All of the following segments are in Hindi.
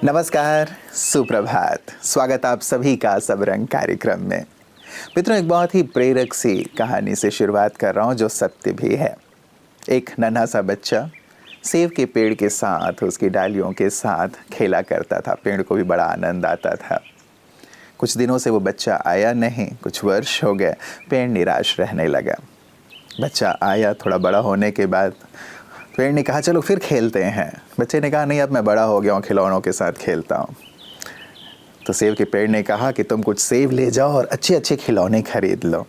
नमस्कार, सुप्रभात। स्वागत आप सभी का सब रंग कार्यक्रम में। मित्रों, एक बहुत ही प्रेरक सी कहानी से शुरुआत कर रहा हूँ जो सत्य भी है। एक नन्हा सा बच्चा सेब के पेड़ के साथ, उसकी डालियों के साथ खेला करता था। पेड़ को भी बड़ा आनंद आता था। कुछ दिनों से वो बच्चा आया नहीं, कुछ वर्ष हो गए, पेड़ निराश रहने लगा। बच्चा आया, थोड़ा बड़ा होने के बाद पेड़ ने कहा चलो फिर खेलते हैं। बच्चे ने कहा नहीं, अब मैं बड़ा हो गया हूँ, खिलौनों के साथ खेलता हूँ। तो सेब के पेड़ ने कहा कि तुम कुछ सेब ले जाओ और अच्छे अच्छे खिलौने खरीद लो।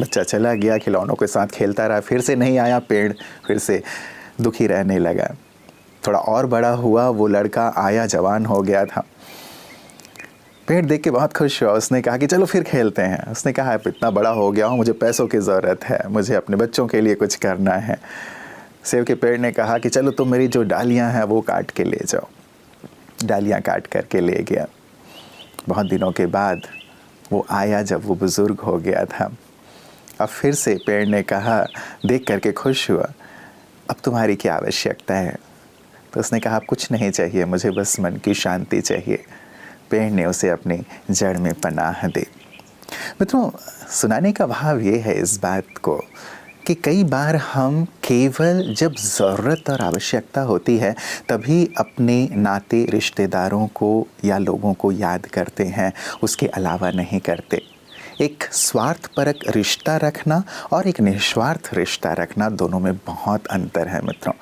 बच्चा चला गया, खिलौनों के साथ खेलता रहा, फिर से नहीं आया पेड़, फिर से दुखी रहने लगा। थोड़ा और बड़ा हुआ, वो लड़का आया, जवान हो गया था। पेड़ देख के बहुत खुश हुआ। उसने कहा कि चलो फिर खेलते हैं। उसने कहा इतना बड़ा हो गया हूँ, मुझे पैसों की ज़रूरत है, मुझे अपने बच्चों के लिए कुछ करना है। सेब के पेड़ ने कहा कि चलो तुम मेरी जो डालियाँ हैं वो काट के ले जाओ। डालियाँ काट करके ले गया। बहुत दिनों के बाद वो आया, जब वो बुज़ुर्ग हो गया था। अब फिर से पेड़ ने कहा, देख करके खुश हुआ, अब तुम्हारी क्या आवश्यकता है? तो उसने कहा अब कुछ नहीं चाहिए, मुझे बस मन की शांति चाहिए। पेड़ ने उसे अपनी जड़ में पनाह दी। मित्रों, सुनाने का भाव ये है इस बात को कि कई बार हम केवल जब ज़रूरत और आवश्यकता होती है तभी अपने नाते रिश्तेदारों को या लोगों को याद करते हैं, उसके अलावा नहीं करते। एक स्वार्थपरक रिश्ता रखना और एक निस्वार्थ रिश्ता रखना, दोनों में बहुत अंतर है मित्रों।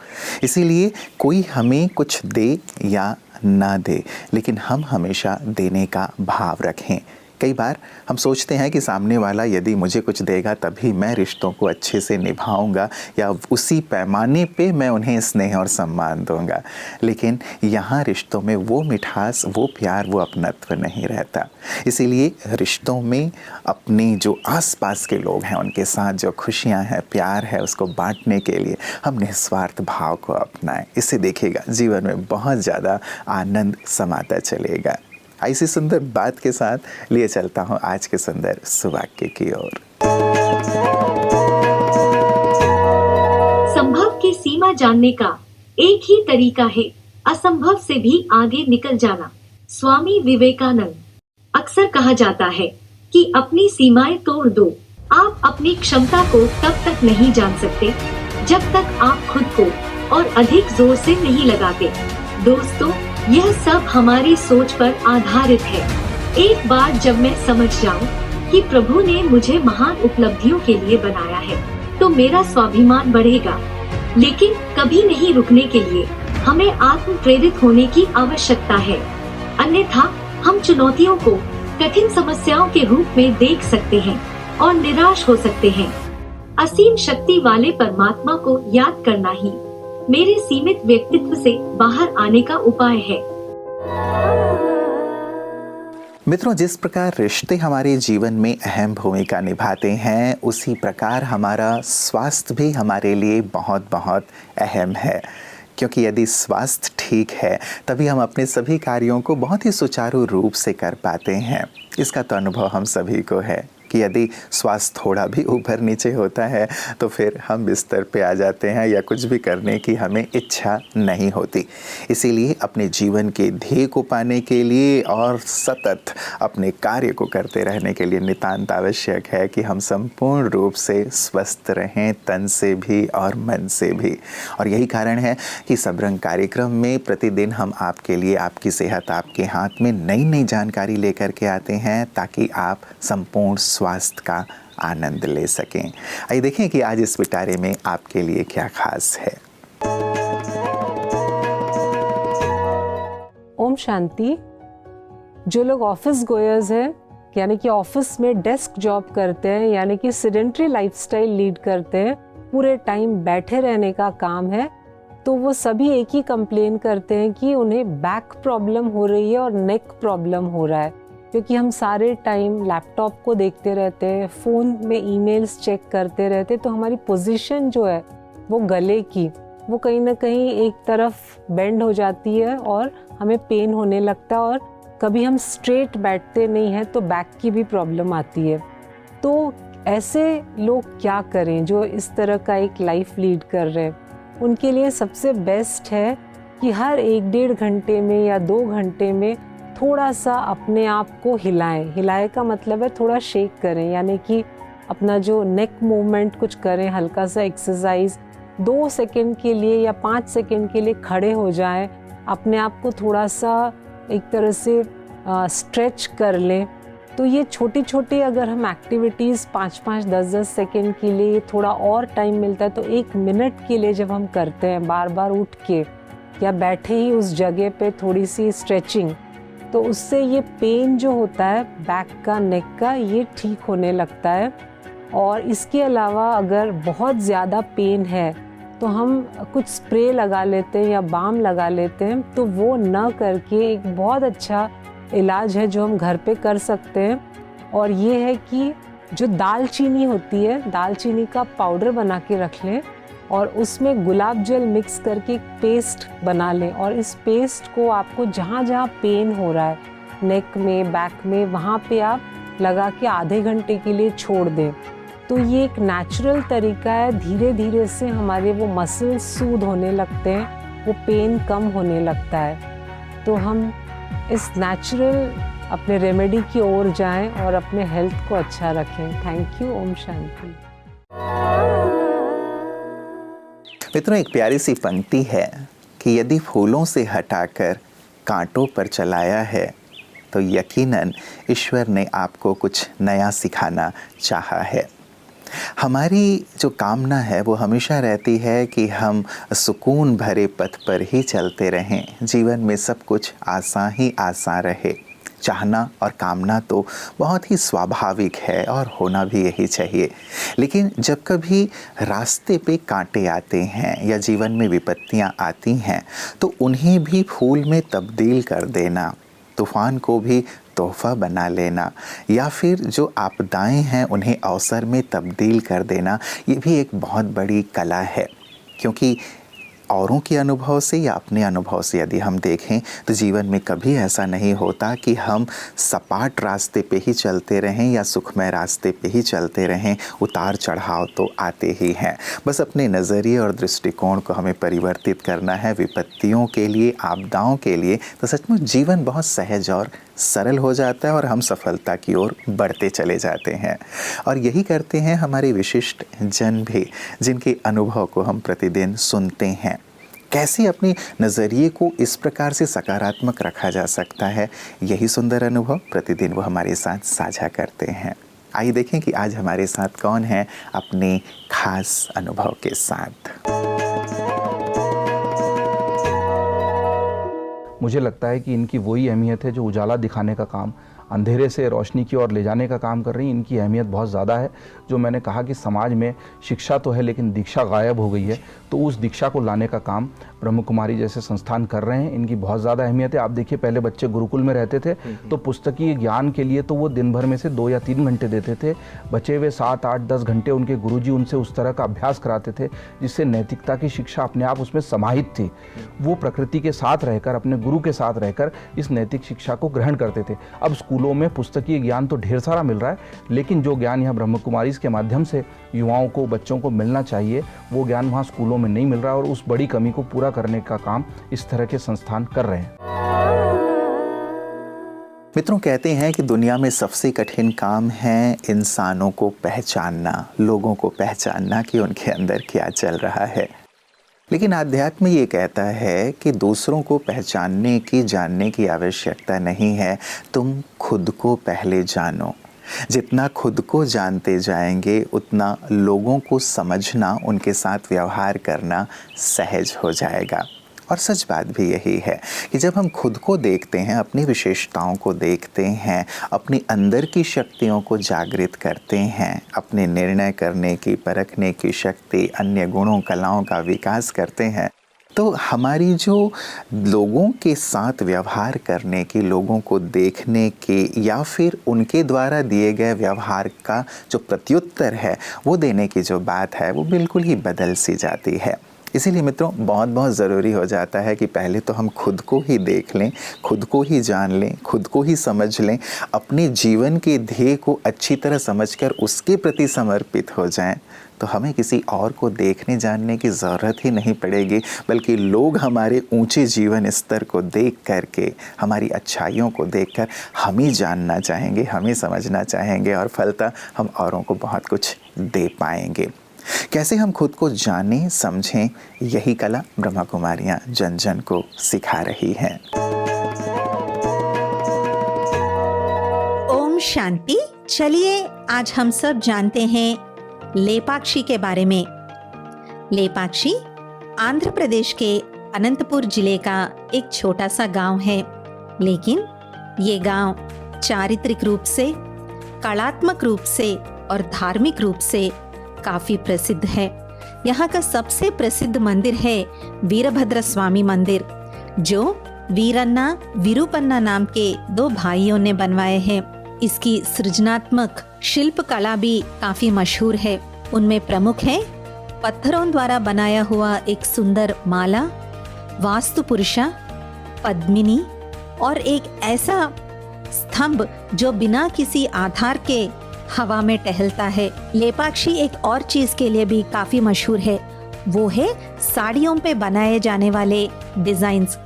इसीलिए कोई हमें कुछ दे या ना दे, लेकिन हम हमेशा देने का भाव रखें। कई बार हम सोचते हैं कि सामने वाला यदि मुझे कुछ देगा तभी मैं रिश्तों को अच्छे से निभाऊंगा या उसी पैमाने पे मैं उन्हें स्नेह और सम्मान दूंगा। लेकिन यहाँ रिश्तों में वो मिठास, वो प्यार, वो अपनत्व नहीं रहता। इसीलिए रिश्तों में अपने जो आसपास के लोग हैं उनके साथ जो खुशियाँ हैं, प्यार है, उसको बांटने के लिए हम निस्वार्थ भाव को अपनाएं। इससे देखिएगा जीवन में बहुत ज़्यादा आनंद समाता चलेगा। ऐसी सुंदर बात के साथ लिए चलता हूँ आज के सुंदर सुवाक्य की ओर। संभव की सीमा जानने का एक ही तरीका है, असंभव से भी आगे निकल जाना। स्वामी विवेकानंद। अक्सर कहा जाता है कि अपनी सीमाएं तोड़ दो। आप अपनी क्षमता को तब तक नहीं जान सकते जब तक आप खुद को और अधिक जोर से नहीं लगाते। दोस्तों, यह सब हमारी सोच पर आधारित है। एक बार जब मैं समझ जाऊं कि प्रभु ने मुझे महान उपलब्धियों के लिए बनाया है, तो मेरा स्वाभिमान बढ़ेगा। लेकिन कभी नहीं रुकने के लिए हमें आत्म प्रेरित होने की आवश्यकता है। अन्यथा हम चुनौतियों को कठिन समस्याओं के रूप में देख सकते हैं और निराश हो सकते हैं। असीम शक्ति वाले परमात्मा को याद करना ही मेरे सीमित व्यक्तित्व से बाहर आने का उपाय है। मित्रों, जिस प्रकार रिश्ते हमारे जीवन में अहम भूमिका निभाते हैं, उसी प्रकार हमारा स्वास्थ्य भी हमारे लिए बहुत बहुत अहम है। क्योंकि यदि स्वास्थ्य ठीक है तभी हम अपने सभी कार्यों को बहुत ही सुचारू रूप से कर पाते हैं। इसका तो अनुभव हम सभी को है कि यदि स्वास्थ्य थोड़ा भी ऊपर नीचे होता है तो फिर हम बिस्तर पे आ जाते हैं या कुछ भी करने की हमें इच्छा नहीं होती। इसीलिए अपने जीवन के ध्येय को पाने के लिए और सतत अपने कार्य को करते रहने के लिए नितांत आवश्यक है कि हम संपूर्ण रूप से स्वस्थ रहें, तन से भी और मन से भी। और यही कारण है कि सबरंग कार्यक्रम में प्रतिदिन हम आपके लिए, आपकी सेहत आपके हाथ में, नई नई जानकारी लेकर के आते हैं ताकि आप संपूर्ण स्वास्थ्य का आनंद ले सकें। आइए देखें कि आज इस पिटारे में आपके लिए क्या खास है। ओम शांति। जो लोग ऑफिस गोयर्स हैं, यानी कि ऑफिस में डेस्क जॉब करते हैं, यानी कि सेडेंटरी लाइफस्टाइल लीड करते हैं, पूरे टाइम बैठे रहने का काम है, तो वो सभी एक ही कंप्लेन करते हैं कि उन्हें बैक प्रॉब्लम हो रही है और नेक प्रॉब्लम हो रहा है। क्योंकि हम सारे टाइम लैपटॉप को देखते रहते हैं, फ़ोन में ईमेल्स चेक करते रहते, तो हमारी पोजीशन जो है वो गले की, वो कहीं ना कहीं एक तरफ बेंड हो जाती है और हमें पेन होने लगता है। और कभी हम स्ट्रेट बैठते नहीं हैं तो बैक की भी प्रॉब्लम आती है। तो ऐसे लोग क्या करें जो इस तरह का एक लाइफ लीड कर रहे हैं? उनके लिए सबसे बेस्ट है कि हर 1-1.5 घंटे में या 2 घंटे में थोड़ा सा अपने आप को हिलाएं। हिलाए का मतलब है थोड़ा शेक करें, यानी कि अपना जो नेक मूवमेंट कुछ करें, हल्का सा एक्सरसाइज। 2 सेकंड के लिए या 5 सेकंड के लिए खड़े हो जाएं, अपने आप को थोड़ा सा एक तरह से स्ट्रेच कर लें। तो ये छोटी छोटी अगर हम एक्टिविटीज़ 5-5, 10-10 सेकंड के लिए, थोड़ा और टाइम मिलता है तो 1 मिनट के लिए जब हम करते हैं, बार बार उठ के या बैठे ही उस जगह पे थोड़ी सी स्ट्रेचिंग, तो उससे ये पेन जो होता है बैक का, नेक का, ये ठीक होने लगता है। और इसके अलावा अगर बहुत ज़्यादा पेन है तो हम कुछ स्प्रे लगा लेते हैं या बाम लगा लेते हैं। तो वो न करके एक बहुत अच्छा इलाज है जो हम घर पे कर सकते हैं, और ये है कि जो दालचीनी होती है, दालचीनी का पाउडर बना के रख लें और उसमें गुलाब जल मिक्स करके एक पेस्ट बना लें। और इस पेस्ट को आपको जहाँ जहाँ पेन हो रहा है, नेक में, बैक में, वहाँ पे आप लगा के आधे घंटे के लिए छोड़ दें। तो ये एक नेचुरल तरीका है, धीरे धीरे से हमारे वो मसल्स सूद होने लगते हैं, वो पेन कम होने लगता है। तो हम इस नेचुरल अपने रेमेडी की ओर जाएं और अपने हेल्थ को अच्छा रखें। Thank you. ओम शांति। मित्रों, एक प्यारी सी पंक्ति है कि यदि फूलों से हटाकर कांटों पर चलाया है तो यकीनन ईश्वर ने आपको कुछ नया सिखाना चाहा है। हमारी जो कामना है वो हमेशा रहती है कि हम सुकून भरे पथ पर ही चलते रहें, जीवन में सब कुछ आसान ही आसान रहे। चाहना और कामना तो बहुत ही स्वाभाविक है और होना भी यही चाहिए। लेकिन जब कभी रास्ते पे कांटे आते हैं या जीवन में विपत्तियां आती हैं तो उन्हें भी फूल में तब्दील कर देना, तूफान को भी तोहफा बना लेना, या फिर जो आपदाएं हैं उन्हें अवसर में तब्दील कर देना, ये भी एक बहुत बड़ी कला है। क्योंकि औरों के अनुभव से या अपने अनुभव से यदि हम देखें तो जीवन में कभी ऐसा नहीं होता कि हम सपाट रास्ते पे ही चलते रहें या सुखमय रास्ते पे ही चलते रहें। उतार चढ़ाव तो आते ही हैं। बस अपने नज़रिए और दृष्टिकोण को हमें परिवर्तित करना है विपत्तियों के लिए, आपदाओं के लिए, तो सचमुच जीवन बहुत सहज और सरल हो जाता है और हम सफलता की ओर बढ़ते चले जाते हैं। और यही करते हैं हमारे विशिष्ट जन भी, जिनके अनुभव को हम प्रतिदिन सुनते हैं। कैसे अपने नज़रिए को इस प्रकार से सकारात्मक रखा जा सकता है, यही सुंदर अनुभव प्रतिदिन वो हमारे साथ साझा करते हैं। आइए देखें कि आज हमारे साथ कौन है अपने खास अनुभव के साथ। मुझे लगता है कि इनकी वही अहमियत है जो उजाला दिखाने का काम, अंधेरे से रोशनी की ओर ले जाने का काम कर रही हैं। इनकी अहमियत बहुत ज़्यादा है। जो मैंने कहा कि समाज में शिक्षा तो है लेकिन दीक्षा गायब हो गई है, तो उस दीक्षा को लाने का काम ब्रह्म कुमारी जैसे संस्थान कर रहे हैं। इनकी बहुत ज़्यादा अहमियत है। आप देखिए, पहले बच्चे गुरुकुल में रहते थे तो पुस्तकीय ज्ञान के लिए तो वो दिन भर में से 2 या 3 घंटे देते थे। बचे हुए 7, 8, 10 घंटे उनके गुरुजी उनसे उस तरह का अभ्यास कराते थे जिससे नैतिकता की शिक्षा अपने आप उसमें समाहित थी। वो प्रकृति के साथ रहकर, अपने गुरु के साथ रहकर इस नैतिक शिक्षा को ग्रहण करते थे। अब स्कूलों में पुस्तकीय ज्ञान तो ढेर सारा मिल रहा है, लेकिन जो ज्ञान यहाँ ब्रह्म कुमारीज़ के माध्यम से युवाओं को, बच्चों को मिलना चाहिए, वो ज्ञान वहाँ स्कूलों में नहीं मिल रहा है। और उस बड़ी कमी को पूरा करने का काम इस तरह के संस्थान कर रहे हैं। मित्रों, कहते हैं कि दुनिया में सबसे कठिन काम है इंसानों को पहचानना, लोगों को पहचानना कि उनके अंदर क्या चल रहा है। लेकिन आध्यात्म ये कहता है कि दूसरों को पहचानने की, जानने की आवश्यकता नहीं है, तुम खुद को पहले जानो। जितना खुद को जानते जाएंगे उतना लोगों को समझना, उनके साथ व्यवहार करना सहज हो जाएगा। और सच बात भी यही है कि जब हम खुद को देखते हैं, अपनी विशेषताओं को देखते हैं, अपने अंदर की शक्तियों को जागृत करते हैं, अपने निर्णय करने की, परखने की शक्ति, अन्य गुणों, कलाओं का विकास करते हैं, तो हमारी जो लोगों के साथ व्यवहार करने की, लोगों को देखने की या फिर उनके द्वारा दिए गए व्यवहार का जो प्रत्युत्तर है वो देने की जो बात है वो बिल्कुल ही बदल सी जाती है। इसीलिए मित्रों बहुत बहुत ज़रूरी हो जाता है कि पहले तो हम खुद को ही देख लें, खुद को ही जान लें, खुद को ही समझ लें, अपने जीवन के ध्येय को अच्छी तरह समझकर उसके प्रति समर्पित हो जाएं, तो हमें किसी और को देखने जानने की ज़रूरत ही नहीं पड़ेगी, बल्कि लोग हमारे ऊंचे जीवन स्तर को देख करके, हमारी अच्छाइयों को देखकर हम ही जानना चाहेंगे, हमें समझना चाहेंगे और फलतः हम औरों को बहुत कुछ दे पाएंगे। कैसे हम खुद को जानें समझें, यही कला ब्रह्मा कुमारियाँ जन जन को सिखा रही हैं। ओम शांति। चलिए आज हम सब जानते हैं लेपाक्षी के बारे में। लेपाक्षी आंध्र प्रदेश के अनंतपुर जिले का एक छोटा सा गांव है, लेकिन ये गांव चारित्रिक रूप से, कलात्मक रूप से और धार्मिक रूप से काफी प्रसिद्ध है। यहाँ का सबसे प्रसिद्ध मंदिर है वीरभद्र स्वामी मंदिर, जो वीरन्ना विरूपन्ना नाम के 2 भाइयों ने बनवाए हैं। इसकी सृजनात्मक शिल्प कला भी काफी मशहूर है। उनमें प्रमुख है पत्थरों द्वारा बनाया हुआ एक सुंदर माला, वास्तु पुरुषा, पद्मिनी और एक ऐसा स्तंभ जो बिना किसी आधार के हवा में टहलता है। लेपाक्षी एक और चीज के लिए भी काफी मशहूर है, वो है साड़ियों पे बनाए जाने वाले डिजाइन्स।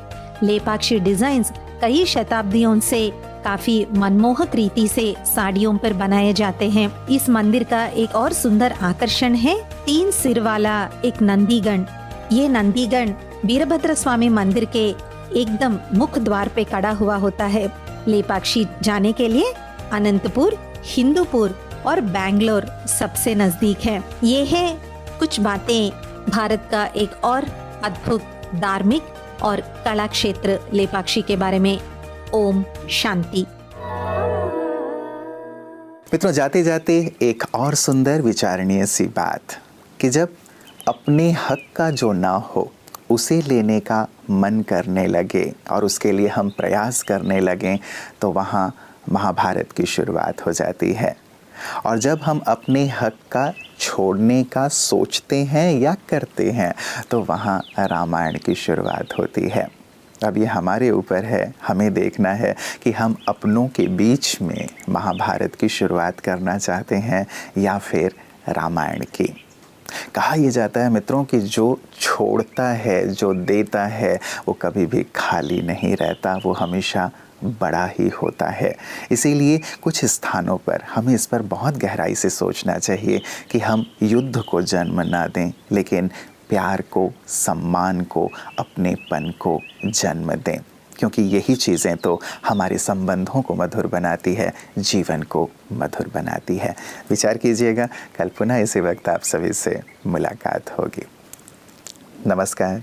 लेपाक्षी डिजाइन्स कई शताब्दियों से काफी मनमोहक रीति से साड़ियों पर बनाए जाते हैं। इस मंदिर का एक और सुंदर आकर्षण है 3 सिर वाला एक नंदीगण। ये नंदीगण वीरभद्र स्वामी मंदिर के एकदम मुख्य द्वार पे खड़ा हुआ होता है। लेपाक्षी जाने के लिए अनंतपुर, हिंदूपुर और बैंगलोर सबसे नजदीक है। ये है कुछ बातें भारत का एक और अद्भुत धार्मिक और कला क्षेत्र लेपाक्षी के बारे में। ओम शांति। मित्रों, जाते जाते एक और सुंदर विचारणीय सी बात कि जब अपने हक का जो ना हो उसे लेने का मन करने लगे और उसके लिए हम प्रयास करने लगें, तो वहाँ महाभारत की शुरुआत हो जाती है। और जब हम अपने हक का छोड़ने का सोचते हैं या करते हैं, तो वहाँ रामायण की शुरुआत होती है। अब ये हमारे ऊपर है, हमें देखना है कि हम अपनों के बीच में महाभारत की शुरुआत करना चाहते हैं या फिर रामायण की। कहा यह जाता है मित्रों कि जो छोड़ता है, जो देता है, वो कभी भी खाली नहीं रहता, वो हमेशा बड़ा ही होता है। इसीलिए कुछ स्थानों पर हमें इस पर बहुत गहराई से सोचना चाहिए कि हम युद्ध को जन्म ना दें, लेकिन प्यार को, सम्मान को, अपनेपन को जन्म दें, क्योंकि यही चीज़ें तो हमारे संबंधों को मधुर बनाती है, जीवन को मधुर बनाती है। विचार कीजिएगा, कल पुनः इसी वक्त आप सभी से मुलाकात होगी। नमस्कार।